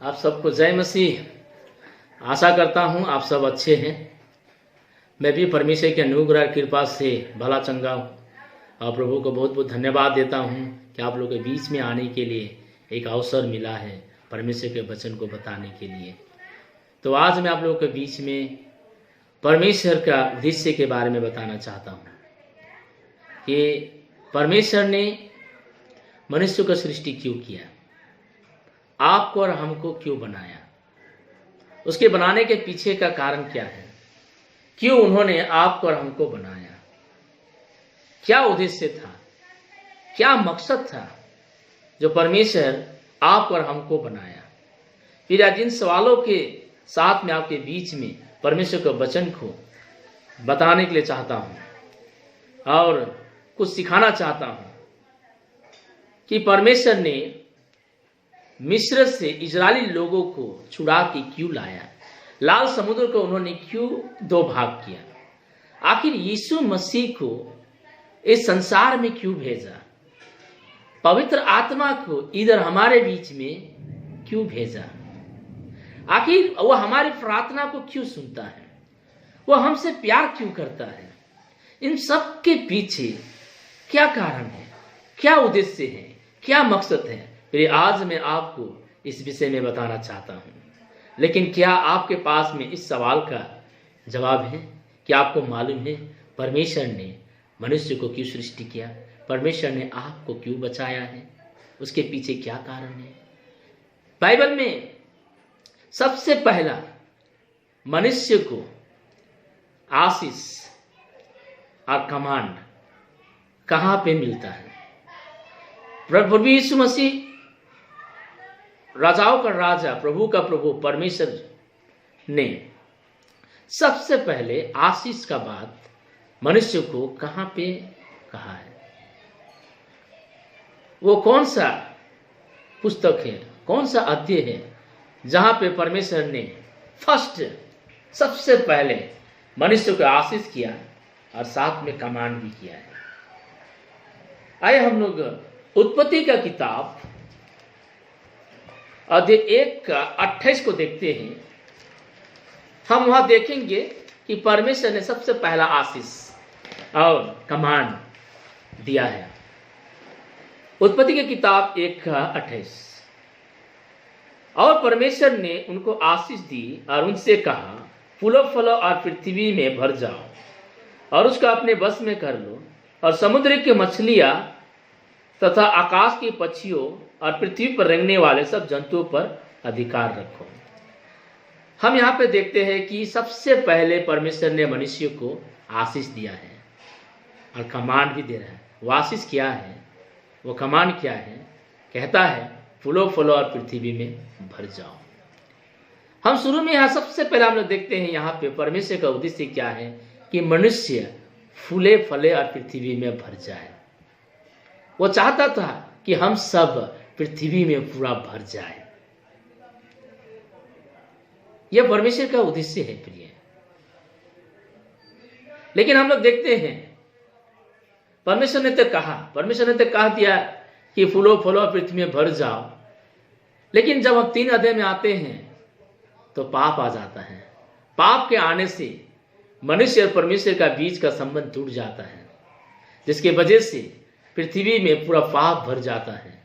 आप सबको जय मसीह। आशा करता हूँ आप सब अच्छे हैं। मैं भी परमेश्वर के अनुग्रह कृपा से भला चंगा हूँ और प्रभु को बहुत बहुत धन्यवाद देता हूँ कि आप लोगों के बीच में आने के लिए एक अवसर मिला है परमेश्वर के वचन को बताने के लिए। तो आज मैं आप लोगों के बीच में परमेश्वर का उद्देश्य के बारे में बताना चाहता हूँ कि परमेश्वर ने मनुष्य को सृष्टि क्यों किया, आपको और हमको क्यों बनाया, उसके बनाने के पीछे का कारण क्या है, क्यों उन्होंने आपको और हमको बनाया, क्या उद्देश्य था, क्या मकसद था जो परमेश्वर आपको और हमको बनाया। फिर आज इन सवालों के साथ में आपके बीच में परमेश्वर के वचन को बताने के लिए चाहता हूं और कुछ सिखाना चाहता हूं कि परमेश्वर ने मिस्र से इजरायली लोगों को छुड़ा के क्यों लाया, लाल समुद्र को उन्होंने क्यों दो भाग किया, आखिर यीशु मसीह को इस संसार में क्यों भेजा, पवित्र आत्मा को इधर हमारे बीच में क्यों भेजा, आखिर वो हमारी प्रार्थना को क्यों सुनता है, वो हमसे प्यार क्यों करता है। इन सब के पीछे क्या कारण है, क्या उद्देश्य है, क्या मकसद है, फिर आज मैं आपको इस विषय में बताना चाहता हूं। लेकिन क्या आपके पास में इस सवाल का जवाब है कि आपको मालूम है परमेश्वर ने मनुष्य को क्यों सृष्टि किया, परमेश्वर ने आपको क्यों बचाया है, उसके पीछे क्या कारण है। बाइबल में सबसे पहला मनुष्य को आशीष और कमांड कहां पे मिलता है। प्रभु यीशु मसीह राजाओं का राजा, प्रभु का प्रभु परमेश्वर ने सबसे पहले आशीष का बात मनुष्य को कहां पे कहा है। वो कौन सा पुस्तक है, कौन सा अध्याय है जहां पे परमेश्वर ने फर्स्ट सबसे पहले मनुष्य को आशीष किया और साथ में कमांड भी किया है। आइए हम लोग उत्पत्ति का किताब अध्याय 1 का 28 को देखते हैं। हम वहां देखेंगे कि परमेश्वर ने सबसे पहला आशीष और कमांड दिया है। उत्पत्ति की किताब 1 का 28। और परमेश्वर ने उनको आशीष दी और उनसे कहा, फूलो फलो और पृथ्वी में भर जाओ और उसका अपने बस में कर लो और समुद्र की मछलियां तथा आकाश के पक्षियों और पृथ्वी पर रेंगने वाले सब जंतुओं पर अधिकार रखो। हम यहाँ पे देखते हैं कि सबसे पहले परमेश्वर ने मनुष्य को आशीष दिया है और कमांड भी दे रहा है। वो आशीष क्या है, वो कमांड क्या है, कहता है फूलो फलो और पृथ्वी में भर जाओ। हम शुरू में यहाँ सबसे पहले हम लोग देखते हैं यहाँ पे परमेश्वर का उद्देश्य क्या है कि मनुष्य फूले फले और पृथ्वी में भर जाए। वो चाहता था कि हम सब पृथ्वी में पूरा भर जाए। यह परमेश्वर का उद्देश्य है प्रिय। लेकिन हम लोग देखते हैं परमेश्वर ने तो कहा दिया कि फूलो फलो पृथ्वी में भर जाओ, लेकिन जब हम 3 अध्याय में आते हैं तो पाप आ जाता है। पाप के आने से मनुष्य और परमेश्वर का बीच का संबंध टूट जाता है, जिसके वजह से पृथ्वी में पूरा पाप भर जाता है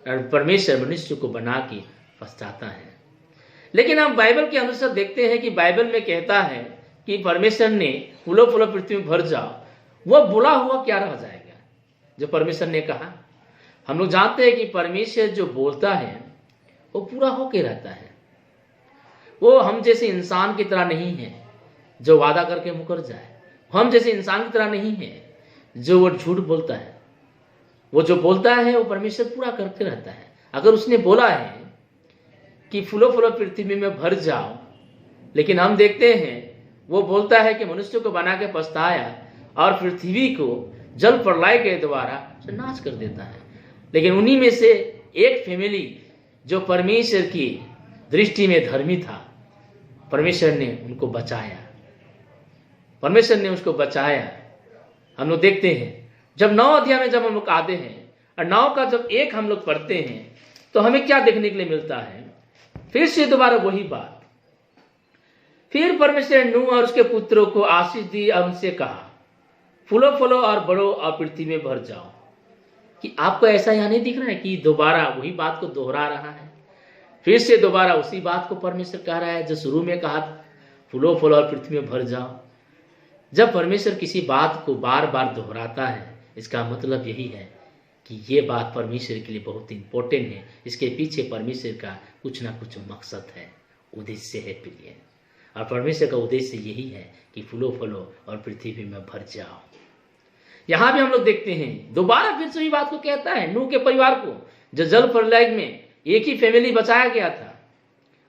और परमेश्वर मनुष्य को बना के पछताता है। लेकिन हम बाइबल के अनुसार देखते हैं कि बाइबल में कहता है कि परमेश्वर ने फूलो फलो पृथ्वी में भर जाओ, वह बोला हुआ क्या रह जाएगा जो परमेश्वर ने कहा। हम लोग जानते हैं कि परमेश्वर जो बोलता है वो पूरा होके रहता है। वो हम जैसे इंसान की तरह नहीं है जो वादा करके मुकर जाए, हम जैसे इंसान की तरह नहीं है जो वो झूठ बोलता है। वो जो बोलता है वो परमेश्वर पूरा करके रहता है। अगर उसने बोला है कि फूलो फलो पृथ्वी में भर जाओ, लेकिन हम देखते हैं वो बोलता है कि मनुष्य को बना के पछताया और पृथ्वी को जल प्रलय के द्वारा नाश कर देता है। लेकिन उन्हीं में से एक फैमिली जो परमेश्वर की दृष्टि में धर्मी था, परमेश्वर ने उनको बचाया, परमेश्वर ने उसको बचाया। हम लोग देखते हैं जब 9 अध्याय में जब हम लोग आते हैं और 9 का जब 1 हम लोग पढ़ते हैं तो हमें क्या देखने के लिए मिलता है फिर से दोबारा वही बात। फिर परमेश्वर ने नूह और उसके पुत्रों को आशीष दी और उनसे कहा, फूलो फलो और बढ़ो और पृथ्वी में भर जाओ। कि आपको ऐसा यहाँ नहीं दिख रहा है कि दोबारा वही बात को दोहरा रहा है? फिर से दोबारा उसी बात को परमेश्वर कह रहा है जो शुरू में कहा था, फूलो फलो और पृथ्वी में भर जाओ। जब परमेश्वर किसी बात को बार बार दोहराता है, इसका मतलब यही है कि ये बात परमेश्वर के लिए बहुत इंपॉर्टेंट है। इसके पीछे परमेश्वर का कुछ ना कुछ मकसद है, उद्देश्य है प्रिय। और परमेश्वर का उद्देश्य यही है कि फूलो फलो और पृथ्वी में भर जाओ। यहां भी हम लोग देखते हैं दोबारा फिर से वही बात को कहता है नूह के परिवार को, जो जल प्रलय में एक ही फैमिली बचाया गया था,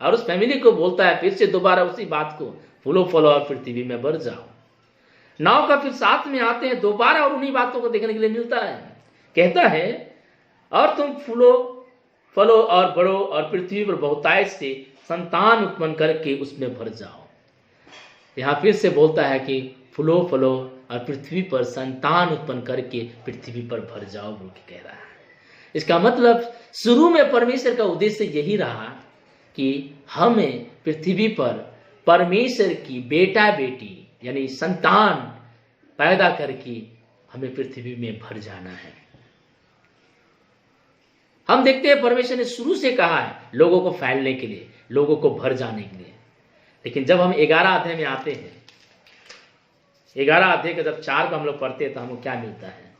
और उस फैमिली को बोलता है फिर से दोबारा उसी बात को, फूलो फलो और पृथ्वी में भर जाओ। नाव का फिर साथ में आते हैं दोबारा और उन्हीं बातों को देखने के लिए मिलता है। कहता है, और तुम फूलो फलो और बढ़ो और पृथ्वी पर बहुतायत से संतान उत्पन्न करके उसमें भर जाओ। यहां फिर से बोलता है कि फूलो फलो और पृथ्वी पर संतान उत्पन्न करके पृथ्वी पर भर जाओ बोल के कह रहा है। इसका मतलब शुरू में परमेश्वर का उद्देश्य यही रहा कि हमें पृथ्वी पर परमेश्वर की बेटा बेटी यानी संतान पैदा करके हमें पृथ्वी में भर जाना है। हम देखते हैं परमेश्वर ने शुरू से कहा है लोगों को फैलने के लिए, लोगों को भर जाने के लिए। लेकिन जब हम 11 अध्याय में आते हैं, 11 अध्याय का जब 4 को हम लोग पढ़ते हैं तो हमको क्या मिलता है?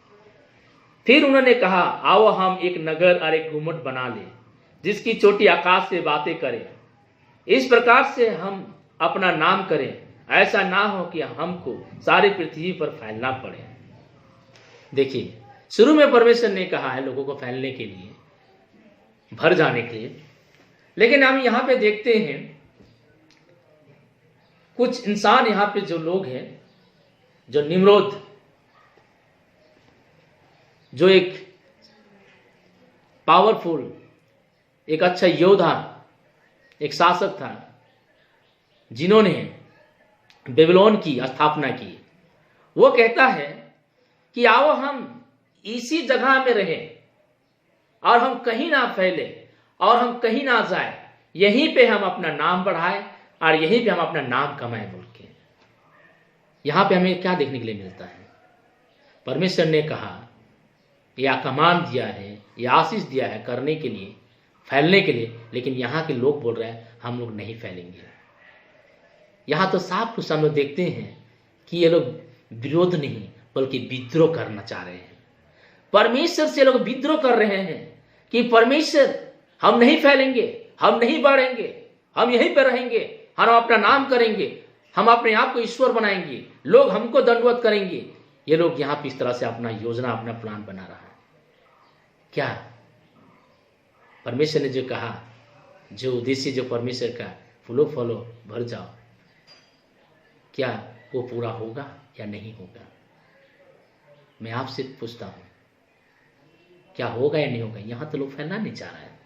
फिर उन्होंने कहा, आओ हम एक नगर और एक गुम्मट बना ले जिसकी चोटी आकाश से बातें करे। इस प्रकार से हम अपना नाम करें, ऐसा ना हो कि हमको सारी पृथ्वी पर फैलना पड़े। देखिए, शुरू में परमेश्वर ने कहा है लोगों को फैलने के लिए, भर जाने के लिए। लेकिन हम यहां पे देखते हैं कुछ इंसान, यहां पे जो लोग हैं, जो निम्रोद, जो एक पावरफुल, एक अच्छा योद्धा, एक शासक था, जिन्होंने बेबीलोन की स्थापना की, वो कहता है कि आओ हम इसी जगह में रहें और हम कहीं ना फैले और हम कहीं ना जाए, यहीं पे हम अपना नाम बढ़ाएं और यहीं पे हम अपना नाम कमाएं बोल के। यहां पे हमें क्या देखने के लिए मिलता है? परमेश्वर ने कहा या कमान दिया है या आशीष दिया है करने के लिए, फैलने के लिए, लेकिन यहां के लोग बोल रहे हैं हम लोग नहीं फैलेंगे। यहां तो साफ कुछ हम लोग देखते हैं कि ये लोग विरोध नहीं बल्कि विद्रोह करना चाह रहे हैं। परमेश्वर से लोग विद्रोह कर रहे हैं कि परमेश्वर हम नहीं फैलेंगे, हम नहीं बढ़ेंगे, हम यहीं पर रहेंगे, हम अपना नाम करेंगे, हम अपने आप को ईश्वर बनाएंगे, लोग हमको दंडवत करेंगे। ये लोग यहां पर इस तरह से अपना योजना, अपना प्लान बना रहा है। क्या परमेश्वर ने जो कहा, जो उद्देश्य जो परमेश्वर का फूलो फलो भर जाओ, क्या वो पूरा होगा या नहीं होगा? मैं आपसे पूछता हूं, क्या होगा या नहीं होगा? यहां तो लोग फैलना नहीं चाह रहे हैं,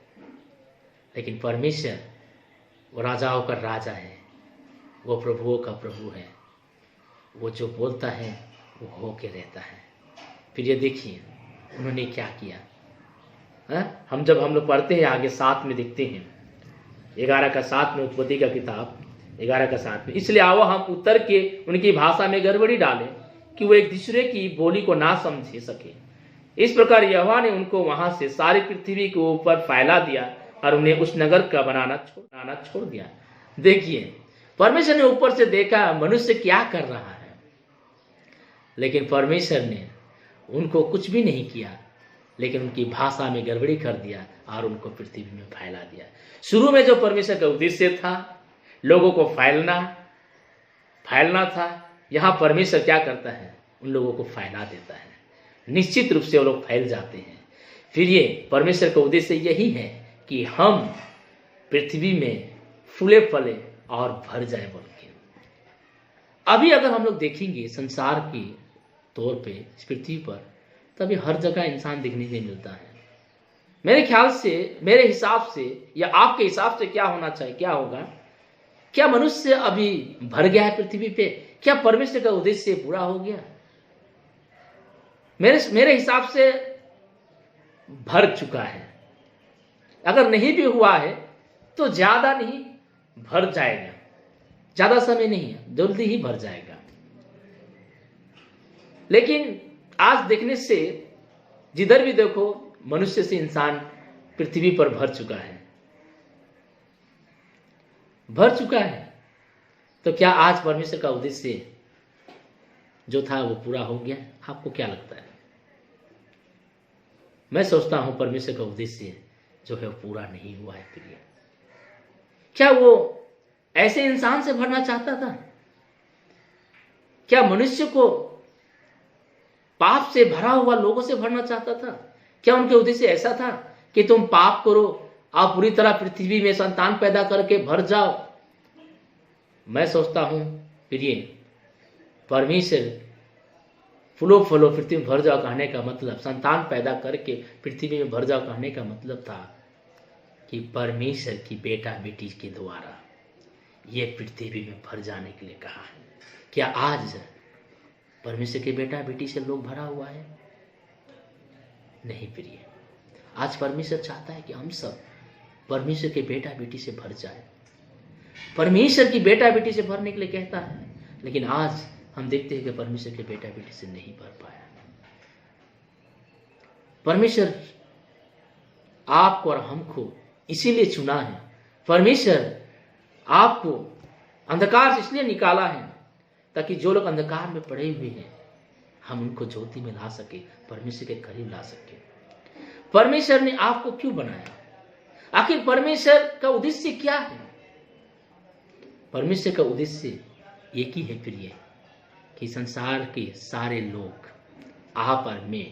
लेकिन परमेश्वर वो राजाओं का राजा है, वो प्रभुओं का प्रभु है। वो जो बोलता है वो होके रहता है। फिर ये देखिए उन्होंने क्या किया। हम लोग पढ़ते हैं आगे 7 में देखते हैं, 11:7 में, उत्पत्ति का किताब 11:7 में, इसलिए आओ हम उतर के उनकी भाषा में गड़बड़ी डालें कि वो एक दूसरे की बोली को ना समझ सके। इस प्रकार यहोवा ने उनको वहां से सारी पृथ्वी के ऊपर फैला दिया और उन्हें उस नगर का बनाना छोड़ दिया। देखिए परमेश्वर ने ऊपर से देखा मनुष्य क्या कर रहा है, लेकिन परमेश्वर ने उनको कुछ भी नहीं किया, लेकिन उनकी भाषा में गड़बड़ी कर दिया और उनको पृथ्वी में फैला दिया। शुरू में जो परमेश्वर का उद्देश्य था लोगों को फैलना था, यहां परमेश्वर क्या करता है? उन लोगों को फैला देता है। निश्चित रूप से वो लोग फैल जाते हैं। फिर ये परमेश्वर का उद्देश्य यही है कि हम पृथ्वी में फूले फले और भर जाए बोल के। अभी अगर हम लोग देखेंगे संसार के तौर पे इस पृथ्वी पर, तभी हर जगह इंसान देखने को मिलता है। मेरे ख्याल से, मेरे हिसाब से या आपके हिसाब से क्या होना चाहिए, क्या होगा? क्या मनुष्य अभी भर गया है पृथ्वी पे? क्या परमेश्वर का उद्देश्य पूरा हो गया? मेरे हिसाब से भर चुका है। अगर नहीं भी हुआ है तो ज्यादा नहीं भर जाएगा, ज्यादा समय नहीं है, जल्दी ही भर जाएगा। लेकिन आज देखने से जिधर भी देखो मनुष्य से इंसान पृथ्वी पर भर चुका है, भर चुका है। तो क्या आज परमेश्वर का उद्देश्य जो था वो पूरा हो गया? आपको क्या लगता है? मैं सोचता हूं परमेश्वर का उद्देश्य जो है वो पूरा नहीं हुआ है प्रिय। क्या वो ऐसे इंसान से भरना चाहता था? क्या मनुष्य को पाप से भरा हुआ लोगों से भरना चाहता था? क्या उनके उद्देश्य ऐसा था कि तुम पाप करो, आप पूरी तरह पृथ्वी में संतान पैदा करके भर जाओ? मैं सोचता हूं प्रिय, परमेश्वर फूलो फलो पृथ्वी में भर जाओ कहने का मतलब, संतान पैदा करके पृथ्वी में भर जाओ कहने का मतलब था कि परमेश्वर की बेटा बेटी के द्वारा ये पृथ्वी में भर जाने के लिए कहा है। क्या आज परमेश्वर के बेटा बेटी से लोग भरा हुआ है? नहीं प्रिय, आज परमेश्वर चाहता है कि हम सब परमेश्वर के बेटा बेटी से भर जाए। परमेश्वर की बेटा बेटी से भरने के लिए कहता है, लेकिन आज हम देखते हैं कि परमेश्वर के बेटा बेटी से नहीं भर पाया। परमेश्वर आपको और हमको इसीलिए चुना है। परमेश्वर आपको अंधकार से इसलिए निकाला है ताकि जो लोग अंधकार में पड़े हुए हैं हम उनको ज्योति में ला सके, परमेश्वर के करीब ला सके। परमेश्वर ने आपको क्यों बनाया? आखिर परमेश्वर का उद्देश्य क्या है? परमेश्वर का उद्देश्य एक ही है प्रिय, कि संसार के सारे लोग आप और मैं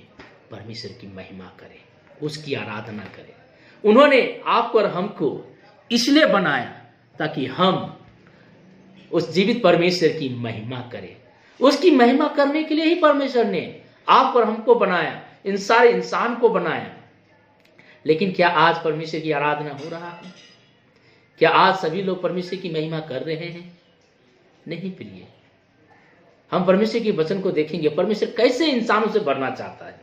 परमेश्वर की महिमा करें, उसकी आराधना करें। उन्होंने आपको और हमको इसलिए बनाया ताकि हम उस जीवित परमेश्वर की महिमा करें। उसकी महिमा करने के लिए ही परमेश्वर ने आप और हमको बनाया, इन सारे इंसान को बनाया। लेकिन क्या आज परमेश्वर की आराधना हो रहा है? क्या आज सभी लोग परमेश्वर की महिमा कर रहे हैं? नहीं प्रिय, हम परमेश्वर के वचन को देखेंगे परमेश्वर कैसे इंसानों से भरना चाहता है,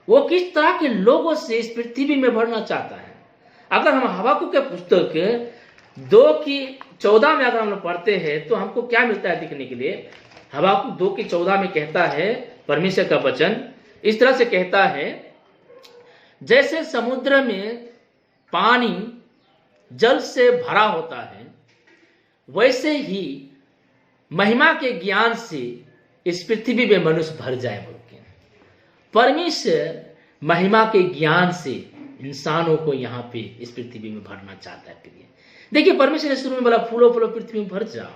वो किस तरह के लोगों से इस पृथ्वी में भरना चाहता है। अगर हम हबाकुक के पुस्तक 2:14 में अगर हम लोग पढ़ते हैं तो हमको क्या मिलता है देखने के लिए? हबाकुक 2:14 में कहता है परमेश्वर का वचन इस तरह से कहता है, जैसे समुद्र में पानी जल से भरा होता है वैसे ही महिमा के ज्ञान से इस पृथ्वी में मनुष्य भर जाए बोल के परमेश्वर महिमा के ज्ञान से इंसानों को यहाँ पे इस पृथ्वी में भरना चाहता है प्रिय। देखिए परमेश्वर ने शुरू में बोला फूलो फूलो पृथ्वी में भर जाओ,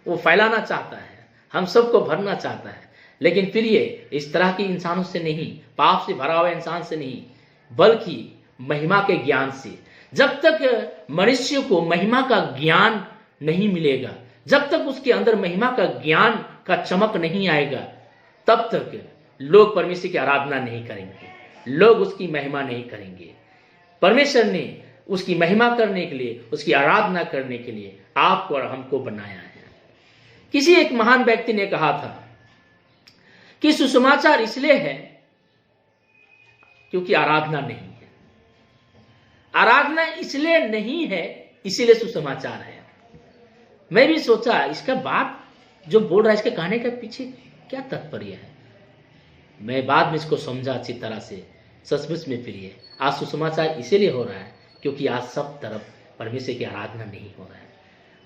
वो फैलाना चाहता है, हम सबको भरना चाहता है। लेकिन प्रिय इस तरह के इंसानों से नहीं, पाप से भरा हुआ इंसान से नहीं, बल्कि महिमा के ज्ञान से। जब तक मनुष्य को महिमा का ज्ञान नहीं मिलेगा, जब तक उसके अंदर महिमा का ज्ञान का चमक नहीं आएगा, तब तक लोग परमेश्वर की आराधना नहीं करेंगे, लोग उसकी महिमा नहीं करेंगे। परमेश्वर ने उसकी महिमा करने के लिए, उसकी आराधना करने के लिए आपको और हमको बनाया है। किसी एक महान व्यक्ति ने कहा था कि सुसमाचार इसलिए है क्योंकि आराधना नहीं है। आराधना इसलिए नहीं है, इसीलिए सुसमाचार है। मैं भी सोचा इसका बात जो बोल रहा है इसके कहने के पीछे क्या तात्पर्य है। मैं बाद में इसको समझा अच्छी तरह से। सचमुच में प्रिय आज सुसमाचार इसीलिए हो रहा है क्योंकि आज सब तरफ परमेश्वर की आराधना नहीं हो रहा है,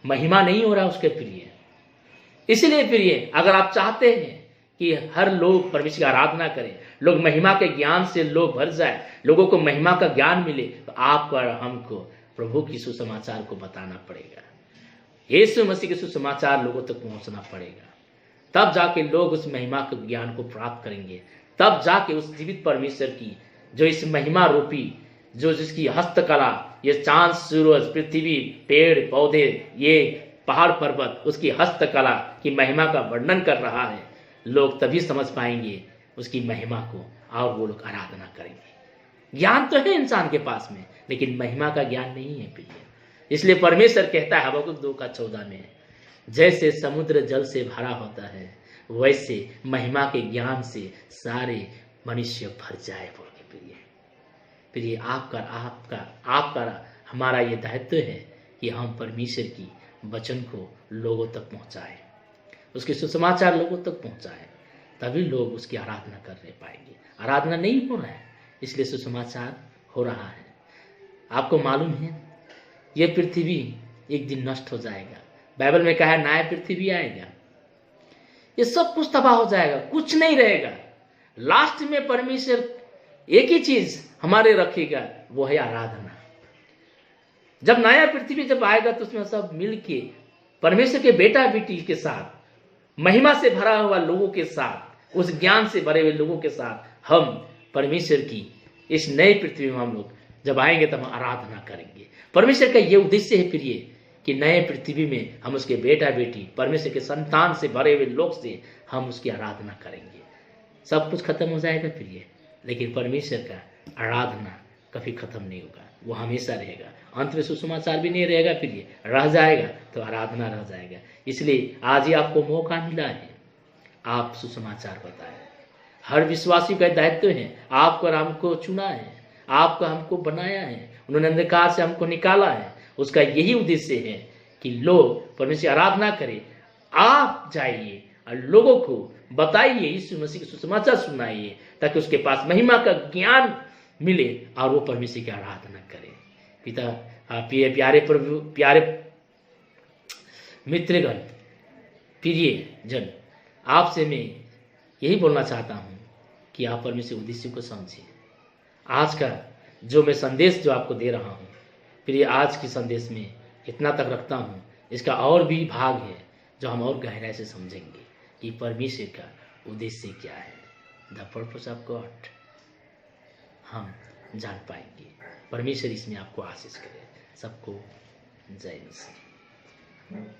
महिमा नहीं हो रहा है उसके प्रिय। इसलिए प्रिय अगर आप चाहते हैं कि हर लोग परमेश्वर की आराधना करें, लोग महिमा के ज्ञान से लोग भर जाए, लोगों को महिमा का ज्ञान मिले, तो आपको और हमको प्रभु की सुसमाचार को बताना पड़ेगा। यीशु मसीह के सुसमाचार लोगों तक पहुंचना पड़ेगा, तब जाके लोग उस महिमा के ज्ञान को प्राप्त करेंगे। तब जाके उस जीवित परमेश्वर की जो इस महिमा रूपी जो जिसकी हस्तकला, ये चांद सूरज पृथ्वी पेड़ पौधे ये पहाड़ पर्वत उसकी हस्तकला की महिमा का वर्णन कर रहा है, लोग तभी समझ पाएंगे उसकी महिमा को और वो लोग आराधना करेंगे। ज्ञान तो है इंसान के पास में, लेकिन महिमा का ज्ञान नहीं है प्रिय। इसलिए परमेश्वर कहता है हबक्कुक 2:14 में, जैसे समुद्र जल से भरा होता है वैसे महिमा के ज्ञान से सारे मनुष्य भर जाए बोल के प्रिय। आपका हमारा ये दायित्व है कि हम परमेश्वर की वचन को लोगों तक पहुंचाएं, उसके सुसमाचार लोगों तक पहुंचाएं, तभी लोग उसकी आराधना कर पाएंगे। आराधना नहीं हो रहा है, इसलिए सुसमाचार हो रहा है। आपको मालूम है ये पृथ्वी एक दिन नष्ट हो जाएगा। बाइबल में कहा है नया पृथ्वी आएगा, ये सब कुछ तबाह हो जाएगा, कुछ नहीं रहेगा। लास्ट में परमेश्वर एक ही चीज हमारे रखेगा, वो है आराधना। जब नया पृथ्वी जब आएगा तो उसमें सब मिलके परमेश्वर के बेटा बेटी के साथ, महिमा से भरा हुआ लोगों के साथ, उस ज्ञान से भरे हुए लोगों के साथ हम परमेश्वर की इस नई पृथ्वी में हम लोग जब आएंगे तब हम आराधना करेंगे। परमेश्वर का ये उद्देश्य है प्रिय कि नए पृथ्वी में हम उसके बेटा बेटी परमेश्वर के संतान से भरे हुए लोग से हम उसकी आराधना करेंगे। सब कुछ खत्म हो जाएगा प्रिय, लेकिन परमेश्वर का आराधना कभी खत्म नहीं होगा, वो हमेशा रहेगा। अंत में सुसमाचार भी नहीं रहेगा, फिर ये रह जाएगा तो आराधना रह जाएगा। इसलिए आज ही आपको मौका मिला है, आप सुसमाचार बताएं। हर विश्वासी का दायित्व है, आपको और हमको चुना है, आपको हमको बनाया है, उन्होंने अंधकार से हमको निकाला है। उसका यही उद्देश्य है कि लोग परमेश्वर आराधना करें। आप जाइए और लोगों को बताइए, यीशु मसीह के सुसमाचार सुनाइए, ताकि उसके पास महिमा का ज्ञान मिले और वो परमेश्वर की आराधना करे। पिता प्यारे प्रभु, प्यारे मित्रगण, प्रिय जन, आपसे मैं यही बोलना चाहता हूँ कि आप परमेश्वर उद्देश्य को समझिए। आज का जो मैं संदेश जो आपको दे रहा हूँ प्रिय, आज की संदेश में इतना तक रखता हूँ। इसका और भी भाग है जो हम और गहराई से समझेंगे कि परमेश्वर का उद्देश्य क्या है, द पर्पस ऑफ गॉड, हम जान पाएंगे। परमेश्वर इसमें आपको आशीष करे। सबको जय मसीह।